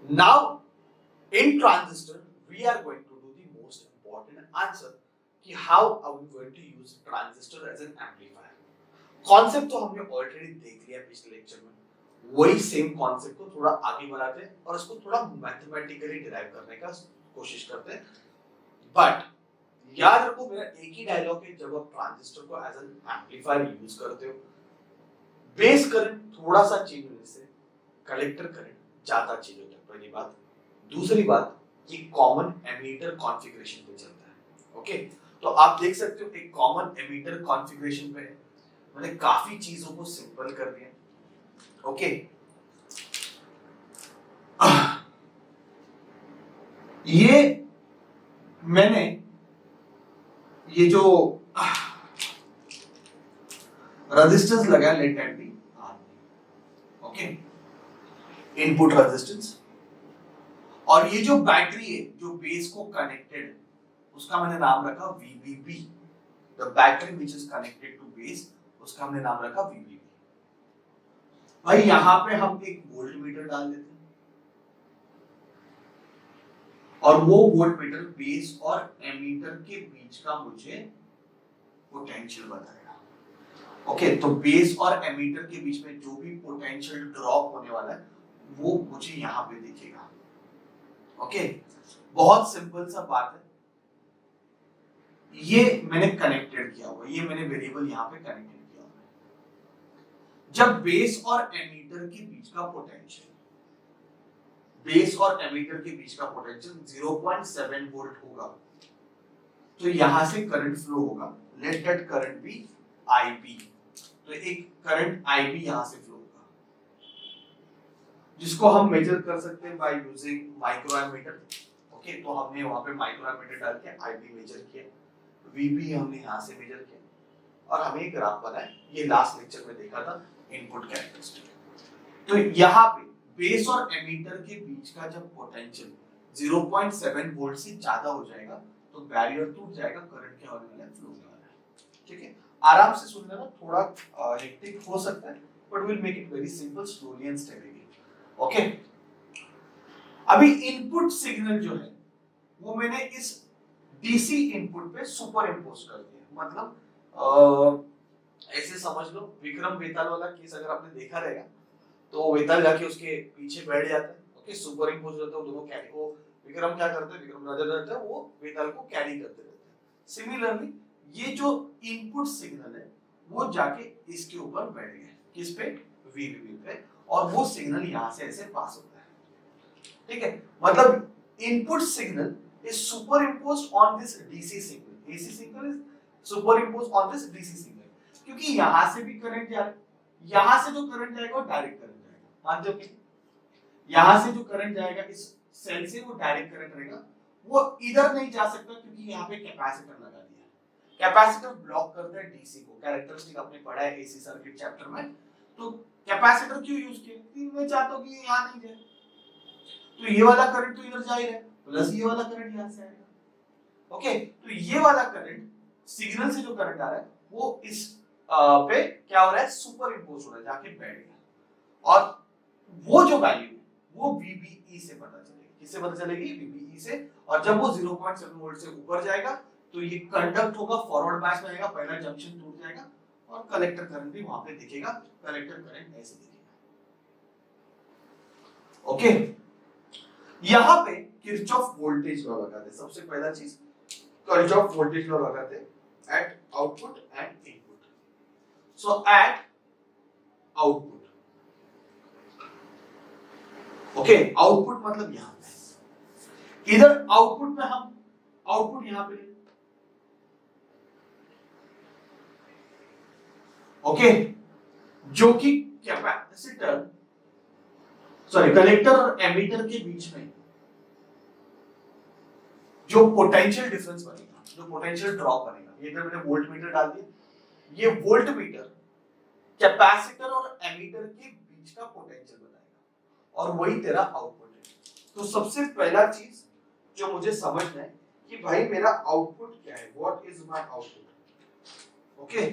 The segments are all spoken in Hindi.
Now, in transistor, we are going to do the most important answer कि how are we going to use transistor as an amplifier. Concept तो हमने ऑलरेडी देख लिया पिछले लेक्चर में, वही सेम कॉन्सेप्ट को थोड़ा आगे बढ़ाते हैं और इसको थोड़ा मैथमेटिकली डिराइव करने का कोशिश करते हैं. बट याद रखो मेरा एक ही डायलॉग है, जब आप ट्रांजिस्टर को एज एन एम्पलीफायर यूज करते हो, बेस करंट थोड़ा सा चेंज होने से कलेक्टर करंट ज्यादा चेंज होता है. पहली बात. दूसरी बात, ये कॉमन एमीटर कॉन्फ़िगरेशन पे चलता है. ओके, तो आप देख सकते हो एक कॉमन एमीटर कॉन्फ़िगरेशन पे है. मैंने काफी चीजों को सिंपल कर दिया. ओके, ये मैंने ये जो रेजिस्टेंस लगा let that be R. Okay, input resistance. और ये जो बैटरी है जो बेस को कनेक्टेड, उसका मैंने नाम रखा VBB. The battery which is connected to base, उसका हमने नाम रखा VBB. भाई यहां पे हम एक वोल्ट मीटर डाल देते हैं और वो वोल्ट मीटर बेस और एमीटर के बीच का मुझे पोटेंशियल बताएगा. ओके, तो बेस और एमीटर के बीच में जो भी पोटेंशियल ड्रॉप होने वाला है वो मुझे यहां पे दिखेगा. ओके, बहुत सिंपल सा बात है. ये मैंने कनेक्टेड किया हुआ, ये मैंने वेरिएबल यहां पे कनेक्टेड किया हुआ. जब बेस और एमीटर के बीच का पोटेंशियल, बेस और एमीटर के बीच का पोटेंशियल 0.7 वोल्ट होगा, तो यहां से करंट फ्लो होगा. Let that current be IB. तो एक करंट IB यहां से फ्लो होगा, जिसको हम मेजर कर सकते हैं बाय यूजिंग माइक्रोएमीटर. ओके, तो हमने वहां पे माइक्रोएमीटर डाल के IB मेजर किया, VB हमने यहां से मेजर किया और हमें एक ग्राफ बना है. ये लास्ट लेक्चर में देखा था, इनपुट कैरेक्टरिस्टिक. तो यहाँ पे बेस और एमीटर के बीच का जब पोटेंशियल 0.7 वोल्ट से ज्यादा हो जाएगा तो बैरियर टूट जाएगा, करंट क्या होने वाला है, फ्लो होने वाला है. ठीक है, आराम से सुन लेना, थोड़ा हेक्टिक हो सकता है but will make it very simple, slowly and steadily. Okay, अभी इनपुट सिग्नल जो है वो मैंने इस डीसी इनपुट पे सुपर इंपोज कर दिया. मतलब ऐसे समझ लो, विक्रम बेताल वाला केस अगर आपने देखा रहेगा तो वेताल जाके उसके पीछे बैठ जाता है. ओके, सुपर इंपोज होता है, दोनों कैरी को विक्रम क्या करते हैं, विक्रम राजा रहता है, वो वेताल को कैरी करते रहते हैं. सिमिलरली ये जो इनपुट सिग्नल है वो जाके इसके ऊपर बैठ गया, किस पे, VBB पे, और वो सिग्नल यहां से ऐसे पास होता है. ठीक है, मतलब input signal is superimposed on this DC signal, AC signal is superimposed on this DC signal. क्योंकि यहां से भी करंट जा रहा है, यहां से जो करंट जाएगा वो डायरेक्ट करंट जाएगा. मानते हो कि यहां से जो करंट जाएगा इस सेल से वो डायरेक्ट करंट रहेगा, वो इधर नहीं जा सकता क्योंकि यहां पे कैपेसिटर लगा दिया है. कैपेसिटर ब्लॉक करता है डीसी को. कैरेक्टरिस्टिक आपने पढ़ा है एसी सर्किट चैप्टर में. तो कैपेसिटर क्यों यूज किया, मैं चाहता हूं कि ये यहां नहीं जाए, तो ये वाला करंट तो इधर जा ही रहा है, प्लस ये वाला करंट यहां से आएगा. ओके, तो ये वाला करंट सिग्नल से जो करंट आ रहा है वो इस पे क्या हो रहा है, सुपर इंपोज हो रहा है, जाके बैठ गया. और वो जो वैल्यू वो VBE से पता चलेगी. किससे पता चलेगी, VBE से. और जब वो 0.7 वोल्ट से ऊपर जाएगा तो ये कंडक्ट होगा, फॉरवर्ड बायस में आएगा, पहला जंक्शन टूट जाएगा और कलेक्टर करंट भी वहां पे दिखेगा. कलेक्टर करंट ऐसे दिखेगा. ओके, यहां पे किरचॉफ वोल्टेज लॉ लगाते हैं. सबसे पहला चीज किरचॉफ वोल्टेज लॉ लगाते हैं at output and input. So at output, okay, output मतलब यहां पे, इधर आउटपुट में हम आउटपुट यहां पे, ओके, जो कि कैपेसिटर, सॉरी, कलेक्टर और एमीटर के बीच में जो पोटेंशियल डिफरेंस बनेगा, जो पोटेंशियल ड्रॉप बनेगा, ये इधर मैंने वोल्ट मीटर डाल दिया. ये वोल्ट मीटर कैपेसिटर और एमीटर के बीच का पोटेंशियल बताएगा और वही तेरा आउटपुट है. तो सबसे पहला चीज जो मुझे समझना है कि भाई मेरा आउटपुट क्या है, what is my output. Okay,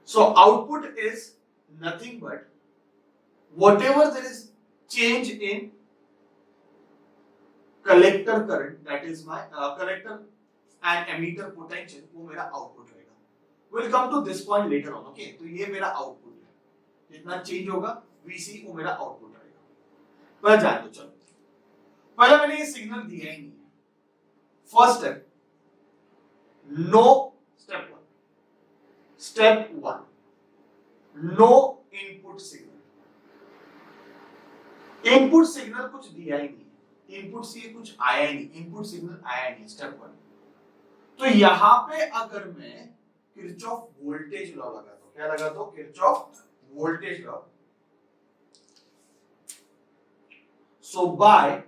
so output is nothing but whatever there is change in collector current that is my collector and emitter potential वो मेरा आउटपुट रहेगा। Will come to this point later on. Okay, तो ये मेरा आउटपुट है, जितना चेंज होगा वीसी वो मेरा आउटपुट रहेगा। पहले जान दो, चलो पहले मैंने ये सिग्नल दिया ही नहीं है। First step, no step one, step one, no input signal. Input signal कुछ दिया ही नहीं, इनपुट से कुछ आया ही नहीं, इनपुट सिग्नल आया नहीं, स्टेप वन। तो यहां पे अगर मैं किरचॉफ वोल्टेज लॉ लगाता हूं, क्या लगाता हूं? Kirchhoff voltage law. So by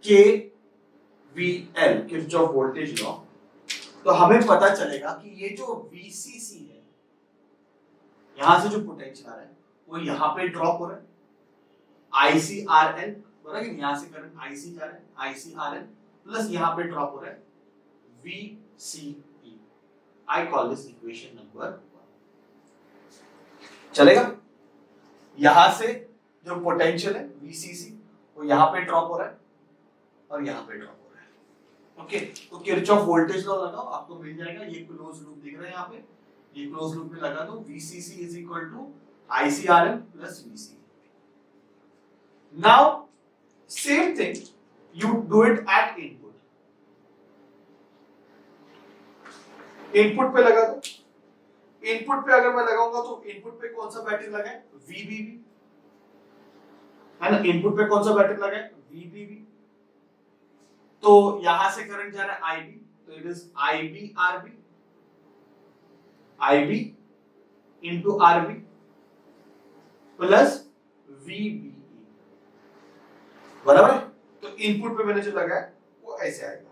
KVL, Kirchhoff voltage law, तो हमें पता चलेगा कि ये जो VCC है, यहां से जो पोटेंशियल आ रहा है वो यहां पे ड्रॉप हो रहा है, ICRL, बराबर है, यहां से करंट IC जा रहा है, ICRL प्लस यहां पे ड्रॉप हो रहा है VCE। I call this equation number 1। चलेगा? यहां से जो पोटेंशियल है VCC वो यहां पे ड्रॉप हो रहा है और यहां पे ड्रॉप हो रहा है। ओके, तो किरचॉफ वोल्टेज लॉ लगाओ, आपको मिल जाएगा। ये क्लोज लूप दिख रहा है यहाँ पे, ये क्लोज लूप में लगा दो, VCC is equal to ICRL plus VCE। Now same thing you do it at input। Input पे लगा दो, इनपुट पे अगर मैं लगाऊंगा तो इनपुट पे कौन सा बैटरी लगा है? VBB, है ना? इनपुट पे कौन सा बैटरी लगा है? VBB। तो यहां से करंट जा रहा है IB, तो it is IBRB, IB into RB plus VBE, बराबर है? तो इनपुट पे मैंने जो लगाया वो ऐसे आएगा।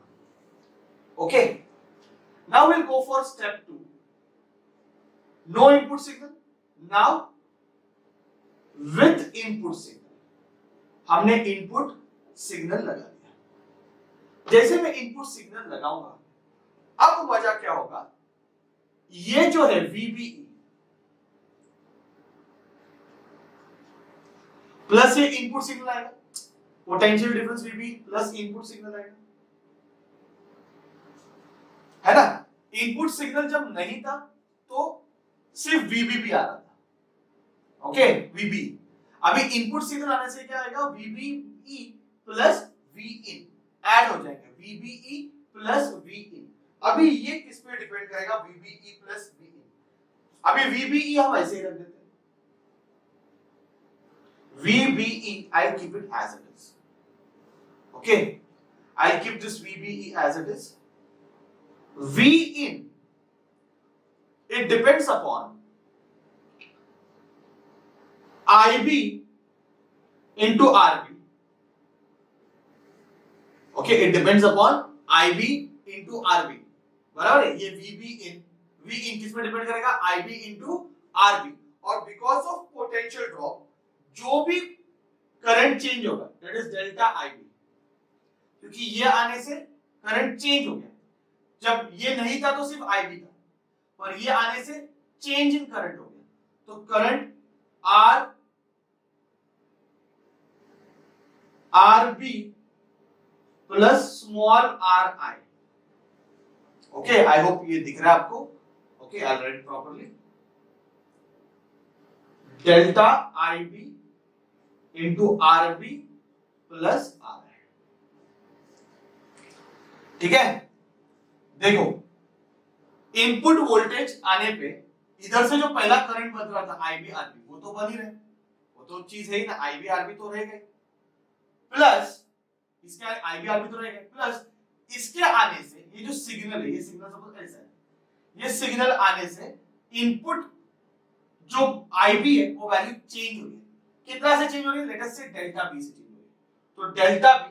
Okay, now will go for step 2, no input signal. Now with input signal, हमने इनपुट सिग्नल लगा दिया। जैसे मैं इनपुट सिग्नल लगाऊंगा, अब मजा क्या होगा, ये जो है VBE प्लस ये इनपुट सिग्नल आएगा, potential difference VB plus input signal आएगा, है ना? इनपुट सिग्नल जब नहीं था तो सिर्फ VBB आ रहा था। Okay, VB। अभी इनपुट सिग्नल आने से क्या आएगा? VBE प्लस Vin ऐड हो जाएंगे, VBE प्लस Vin। अभी ये किस पे डिपेंड करेगा? VBE plus Vin। अभी VBE हम ऐसे ही रख देते हैं, VBE I'll keep it as it is। Okay, I'll keep this VBE as it is। Vin, it depends upon IB into RB। Okay, it depends upon IB into RB, बराबर है? ये Vin किस पे डिपेंड करेगा? IB into RB। और बिकॉज ऑफ पोटेंशियल ड्रॉप जो भी करंट चेंज होगा दैट इज डेल्टा IB, क्योंकि ये आने से करंट चेंज हो गया। जब ये नहीं था तो सिर्फ IB था, और ये आने से चेंज इन करंट हो गया, तो current RB plus small RI। Okay, I hope ये दिख रहा है आपको। Okay, I write properly, delta IB into RB plus RI। ठीक है, देखो इनपुट वोल्टेज आने पे इधर से जो पहला करंट बन रहा था IB RB वो तो बन ही रहे, वो तो चीज है ही ना, IB RB तो रह गए, प्लस इसके IB RB तो रह गए, प्लस इसके आने से ये जो सिग्नल है, ये सिग्नल सपोज ऐसा है, ये सिग्नल आने से इनपुट जो IB है वो वैल्यू चेंज हो रही है। कितना से चेंज हो रही है? लेट अस से डेल्टा B से चेंज हो रही है। तो डेल्टा B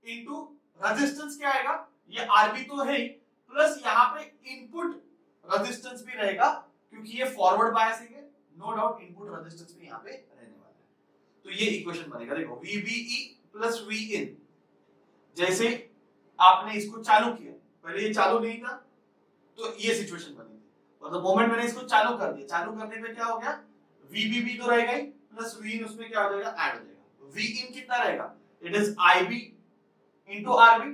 इनटू रेजिस्टेंस क्या आएगा? ये RB तो है ही, प्लस यहाँ पे इनपुट रेजिस्टेंस भी रहेगा, क्योंकि ये फॉरवर्ड बायसिंग है, नो डाउट इनपुट रेजिस्टेंस भी यहाँ पे रहने वाला है। तो ये इक्वेशन बनेगा, देखो VBE प्लस Vin। जैसे आपने इसको चालू किया, पहले ये चालू नहीं था तो ये सिचुएशन बनी थी, और द मोमेंट मैंने इसको चालू कर दिया, चालू करने पे क्या हो गया? VBB तो रहेगा ही, प्लस Vin उसमें क्या हो जाएगा? ऐड हो जाएगा। Vin कितना रहेगा? It is IB into RB,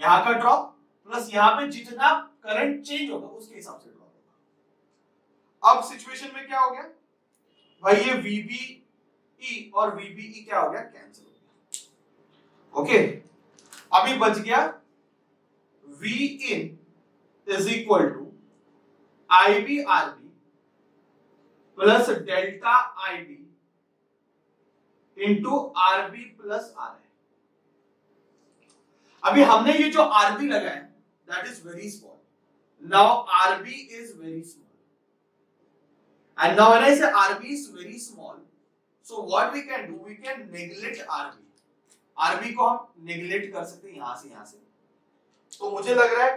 यहां का ड्रॉप प्लस यहां पे जितना करंट चेंज होगा उसके हिसाब से ड्रॉप होगा। अब सिचुएशन में क्या हो गया भाई, ये VBE और VBE क्या हो गया, कैंसिल हो गया। ओके, अभी बच गया V in is equal to IB RB प्लस delta IB into RB plus RI। अभी हमने ये जो RB लगाया that is very small, now RB is very small and now when I say RB is very small, so what we can do, we can neglect RB, RB को हम neglect कर सकते हैं यहां से। तो मुझे लग रहा है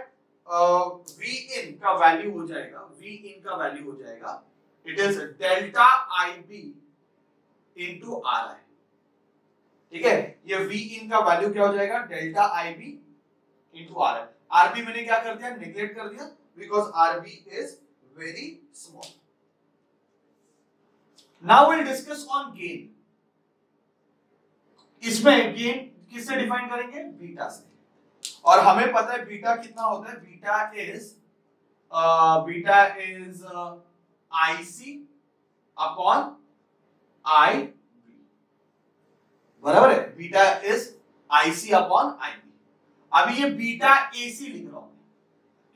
V in का वैल्यू हो जाएगा, V in का वैल्यू हो जाएगा it is delta IB into RI। ठीक है, ये V in का वैल्यू क्या हो जाएगा, delta IB into RI। RB मैंने क्या कर दिया, नेग्लेक्ट कर दिया because RB is very small. Now we'll discuss on gain। इसमें गेन किससे डिफाइन करेंगे, बीटा से, और हमें पता है बीटा कितना होता है, beta is IC upon IB, बराबर है, beta is IC upon IB। अभी ये बीटा AC लिख रहा हूं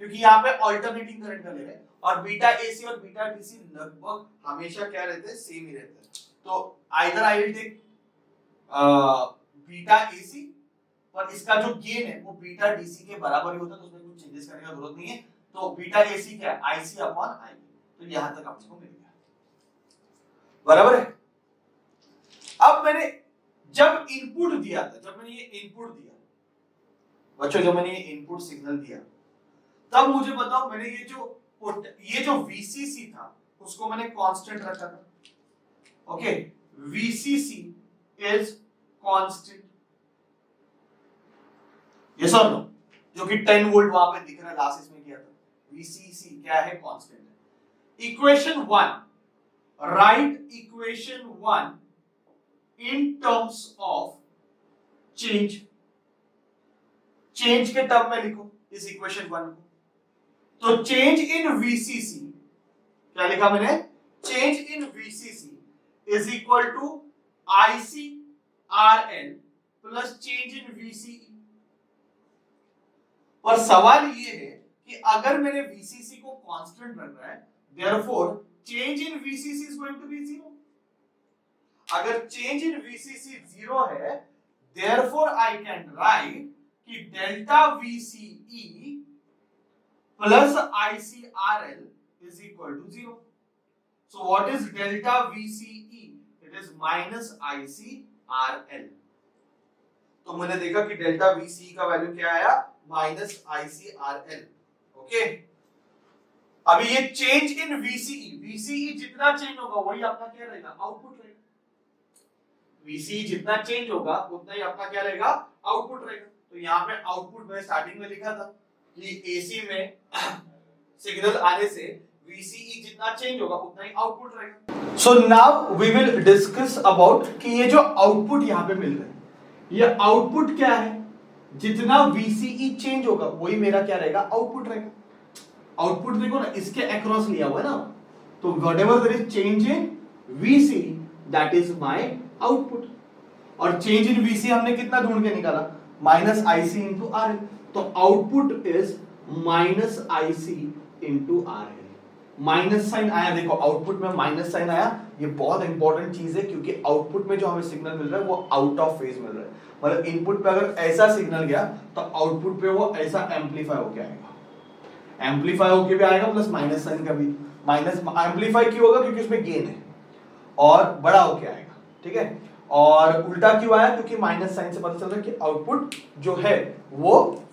क्योंकि यहाँ पे ऑल्टरनेटिंग करंट का ले रहे हैं, और बीटा AC और बीटा DC लगभग हमेशा क्या रहते हैं, सेम ही रहते हैं। तो either I will take beta AC, पर इसका जो गेन है वो बीटा DC के बराबर ही होता है, तो उसमें कुछ चेंजेस करने का जरूरत नहीं है। तो बीटा AC क्या है, IC अपॉन IB। तो यहां तक आपको मिल गया, बराबर है। अब मैंने जब इनपुट दिया था, जब मैंने ये इनपुट दिया बच्चों, जब मैंने ये इनपुट सिग्नल दिया, तब मुझे बताओ मैंने ये जो VCC था उसको मैंने कांस्टेंट रखा था। Okay, VCC is constant, yes और नो, जो कि 10 वोल्ट वहां पे दिख रहा है, लास्ट इसमें किया था, VCC क्या है, कांस्टेंट है। Equation 1, right equation 1 in terms of change के टर्म में लिखो इस इक्वेशन 1 को। तो चेंज इन VCC क्या लिखा मैंने, change in VCC is equal to ICRL plus change in VCE। पर सवाल ये है कि अगर मैंने VCC को कांस्टेंट रखना है, therefore change in VCC is going to be 0। अगर चेंज इन VCC 0 है, देयरफॉर आई कैन राइट कि delta VCE plus ICRL is equal to 0. So what is delta VCE? It is minus ICRL. तो मैंने देखा कि डेल्टा VCE का वैल्यू क्या आया, माइनस ICRL। ओके, अभी ये चेंज इन VCE जितना चेंज होगा वही आपका क्या रहेगा, आउटपुट रहेगा। VCE जितना चेंज होगा उतना ही आपका क्या रहेगा, आउटपुट रहेगा। तो यहाँ पे आउटपुट में स्टार्टिंग में लिखा था कि AC में सिग्नल आने से VCE जितना चेंज होगा उतना ही आउटपुट रहेगा। So now we will discuss about कि ये जो आउटपुट यहाँ पे मिल रहा है, ये आउटपुट क्या है, जितना VCE चेंज होगा वही मेरा क्या रहेगा, आउटपुट रहेगा। आउटपुट देखो ना, इसके अक्रॉस लिया हुआ है ना, तो whatever there is change in VCE that is my output. और चेंज इन VCE हमने कितना ढूंढ के निकाला, माइनस IC इंटू RL। तो output is minus IC into RL। Minus sign आया, देखो आउटपुट में माइनस साइन आया, ये बहुत इंपॉर्टेंट चीज है क्योंकि आउटपुट में जो हमें सिग्नल मिल रहा है वो आउट ऑफ फेज मिल रहा है। मतलब इनपुट पे अगर ऐसा सिग्नल गया तो आउटपुट पे वो ऐसा एम्पलीफाई होके आएगा, एम्पलीफाई होके भी आएगा, प्लस माइनस साइन का भी, माइनस एम्पलीफाई क्यों होगा, क्योंकि उसमें गेन है और बड़ा होके आएगा। ठीक है, और उल्टा क्यों आया, क्योंकि माइनस साइन से पता चल रहा है कि आउटपुट जो है वो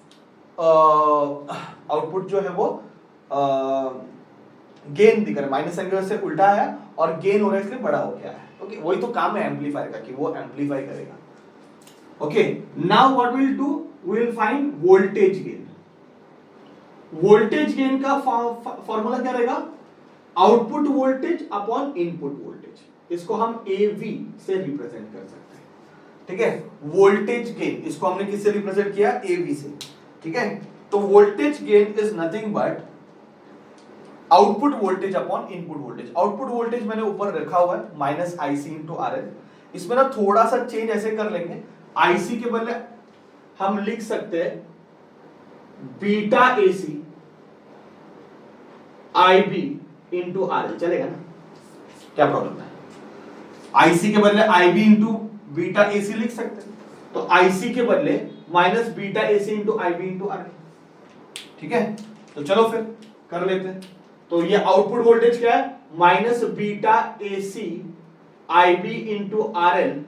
गेन दिख रहा है, माइनस साइन की वजह से उल्टा आया और गेन हो रहा है इसलिए बड़ा हो गया है। ओके, वही तो काम है एम्पलीफायर का कि वो एम्पलीफाई करेगा। Okay, now what will do, we will find voltage gain. Voltage gain का फॉर्मूला क्या रहेगा, output voltage upon input voltage. इसको हम AV से रिप्रेजेंट कर सकते हैं। ठीक है। वोल्टेज गेन इसको हमने किससे रिप्रेजेंट किया, एवी से, ठीक है। तो voltage gain is nothing but output voltage upon input voltage. Output voltage मैंने ऊपर रखा हुआ है minus IC into R L. इसमें ना थोड़ा सा चेंज ऐसे कर लेंगे, आईसी के बदले हम लिख सकते हैं beta AC IB into R L, चलेगा ना, क्या प्रॉब्लम है। आईसी के बदले आईबी इंटू बीटा एसी लिख सकते हैं, तो आईसी के बदले minus beta AC into IB into R L, ठीक है। तो चलो फिर कर लेते हैं। तो ये आउटपुट वोल्टेज क्या है, minus beta AC IB into R L,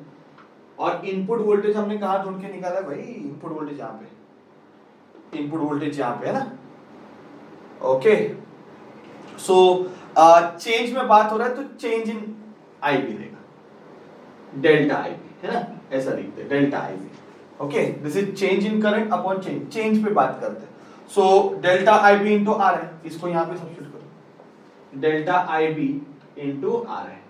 और इनपुट वोल्टेज हमने कहा ढूंढ के निकाला भाई, इनपुट वोल्टेज यहां पे, इनपुट वोल्टेज यहां पे है ना, ओके। सो चेंज में बात हो रहा है तो चेंज इन आईबी लेगा, डेल्टा आईबी है ना, ऐसा लिखते हैं delta IB, okay. This is change in current upon change, change पे बात करते हैं। So delta IB into R है, इसको यहां पे सब्स्टिट्यूट करो, डेल्टा आईबी इंटू आर है,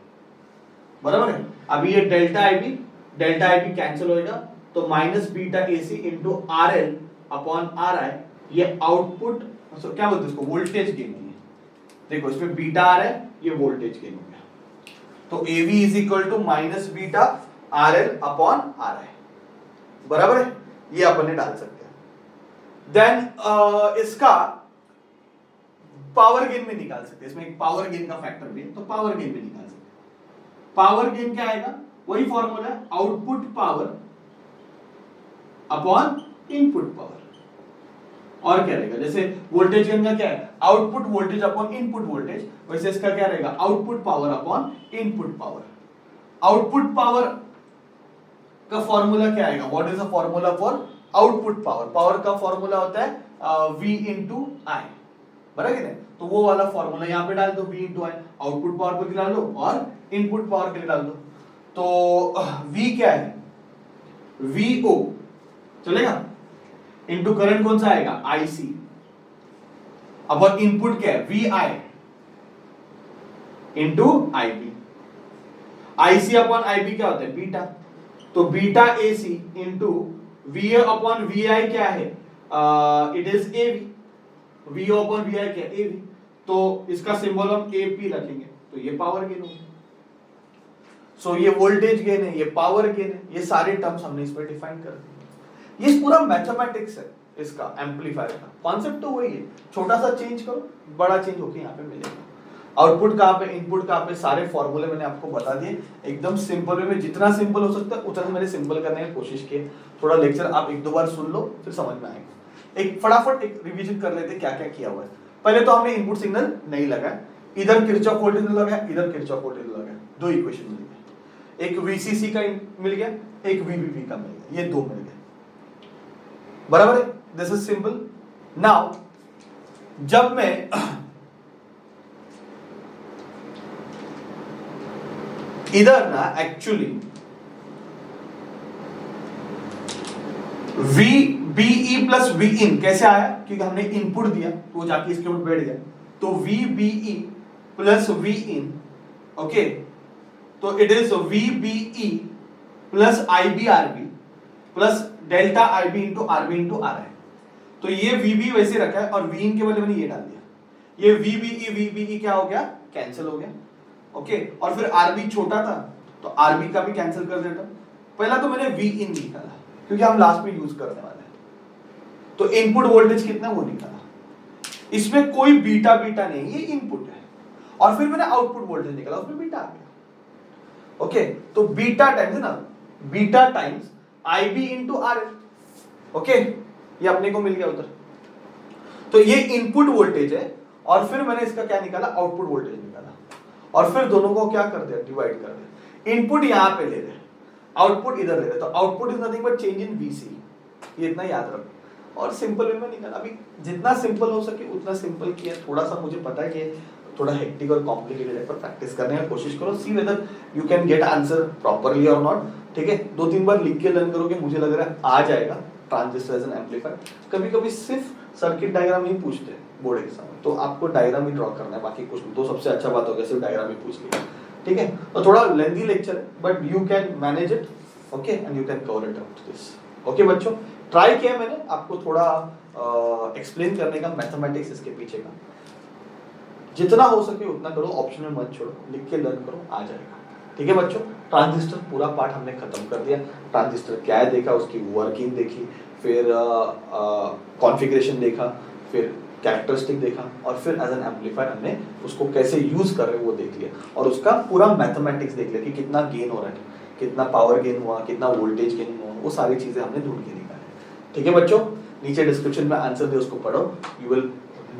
बराबर है। अभी ये डेल्टा आईबी कैंसिल होएगा, तो minus beta AC into are L upon R आई, ये आउटपुट क्या बोलते हैं इसको, वोल्टेज गेन है। देखो इसमें बीटा आ रहा है, ये वोल्टेज गेन हो गया, तो AV is equal to minus beta R L upon R I, बराबर है। ये अपन ने डाल सकते हैं। देन इसका पावर गेन में निकाल सकते हैं, इसमें एक पावर गेन का फैक्टर भी है, तो पावर गेन में निकाल सकते हैं। पावर गेन क्या आएगा, वही फॉर्मूला है, output power upon input power. और क्या रहेगा, जैसे वोल्टेज गेन का क्या है, output voltage upon input voltage, वैसे इसका क्या रहेगा, output power upon input power. Output power का फॉर्मूला क्या आएगा, what is the formula for output power. Power का फॉर्मूला होता है V इंटू आई, बराबर है। तो वो वाला फॉर्मूला यहाँ पे डाल दो, V इंटू आई, आउटपुट पावर के लिए डाल दो और इनपुट पावर के लिए डाल दो। तो V क्या है, VO चलेगा, इनटू करंट कौन सा आएगा, IC, अब इनपुट क्या है, VI into IB। IC upon IB क्या होता है, बीटा, तो beta AC into VA upon VI क्या है, it is AV, VO upon VI क्या है, AV, तो इसका सिंबल हम AP रखेंगे, तो ये पावर गेन होगा। सो ये वोल्टेज गेन है, ये पावर गेन है, ये सारे टर्म्स हमने इस पर डिफाइन कर दिए। ये पूरा मैथमेटिक्स है इसका, एम्पलीफायर का कॉन्सेप्ट तो वही है, छोटा सा चेंज करो बड़ा चेंज होके यहाँ पे मिलेगा। आउटपुट कहाँ पे, इनपुट कहाँ पे, सारे फॉर्मूले मैंने आपको बता दिए एकदम सिंपल वे में, जितना सिंपल हो सकता है उतना मैंने सिंपल करने की कोशिश की। थोड़ा लेक्चर आप एक दो बार सुन लो फिर समझ में आएगा। एक फटाफट एक रिवीजन कर लेते क्या क्या किया हुआ है। पहले तो हमने इनपुट सिग्नल नहीं लगाया, इधर किरचॉफ वोल्टेज लगाया, इधर किरचॉफ वोल्टेज लगाया, दो इक्वेशन मिल गए, एक VCC का मिल गया, एक VBB का मिल गया, ये दो मिल गए, बराबर है। This is simple. नाउ जब मैं इधर ना एक्चुअली VBE प्लस Vin कैसे आया, क्योंकि हमने इनपुट दिया तो जाके इसके ऊपर बैठ गया, तो VBE प्लस Vin, ओके, तो it is VBE plus IBRB plus delta IB into RB into RI। तो ये VB वैसे रखा है और Vin के बदले मैंने ये डाल दिया, ये VBE क्या हो गया, कैंसिल हो गया, ओके। और फिर RB छोटा था तो RB का भी कैंसिल कर देता। पहला तो मैंने Vin निकाला क्योंकि हम लास्ट में यूज करने वाले हैं, तो इनपुट वोल्टेज कितना वो निकाला, इसमें कोई बीटा नहीं, ये इनपुट है। और फिर मैंने आउटपुट वोल्टेज निकाला, उसमें बीटा आ गया, ओके। तो बीटा टाइम्स है ना, beta times IB into RL, okay, ये अपने को मिल गया उधर। तो ये इनपुट वोल्टेज है और फिर मैंने इसका क्या निकाला, आउटपुट वोल्टेज निकाला, और फिर दोनों को क्या कर दिया, डिवाइड कर दिया। इनपुट यहां पे ले रहे, आउटपुट इधर ले रहे, तो output is nothing but change in VC, ये इतना याद रखो। और सिंपल वे में निकाला, अभी जितना सिंपल हो सके उतना सिंपल किया। थोड़ा सा मुझे पता है कि थोड़ा हेक्टिक और कॉम्प्लिकेटेड है, पर प्रैक्टिस करने की कोशिश करो, see whether you can get answer properly और नॉट, ठीक है। 2-3 बार लिख के लर्न करोगे, मुझे लग रहा है आ जाएगा। ट्रांजिस्टर एंड एम्पलीफायर, कभी कभी सिर्फ सर्किट डायग्राम ही पूछते हैं बोर्ड एग्जाम में, तो आपको डायग्राम ही ड्रॉ करना है, बाकी कुछ तो सबसे अच्छा बात हो गया सिर्फ डायग्राम ही पूछ लिया, ठीक है। और थोड़ा लेंथी लेक्चर है but you can manage it, okay and you can cover it out this. Okay बच्चों, ट्राई किया मैंने आपको थोड़ा एक्सप्लेन करने का मैथमेटिक्स इसके पीछे का, जितना हो सके उतना करो, ऑप्शन में मत छोड़ो, लिख के लर्न करो, आ जाएगा। ठीक है बच्चों, ट्रांजिस्टर पूरा पार्ट हमने खत्म कर दिया। ट्रांजिस्टर क्या है देखा, उसकी वर्किंग देखी, फिर कॉन्फ़िगरेशन देखा, फिर कैरेक्टरिस्टिक देखा, और फिर एज एन एम्पलीफायर हमने उसको कैसे यूज कर रहे हैं वो देख लिया, और उसका पूरा मैथमेटिक्स देख लिया कि कितना गेन हो रहा है, कितना पावर गेन हुआ, कितना वोल्टेज गेन हुआ, वो सारी चीजें हमने ढूंढ के निकाली। ठीक है बच्चों, नीचे डिस्क्रिप्शन में आंसर दे, उसको पढ़ो, यू विल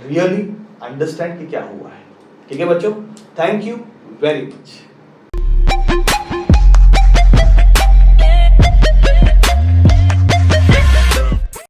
रियली अंडरस्टैंड कि क्या हुआ है। ठीक है बच्चों, थैंक यू वेरी मच।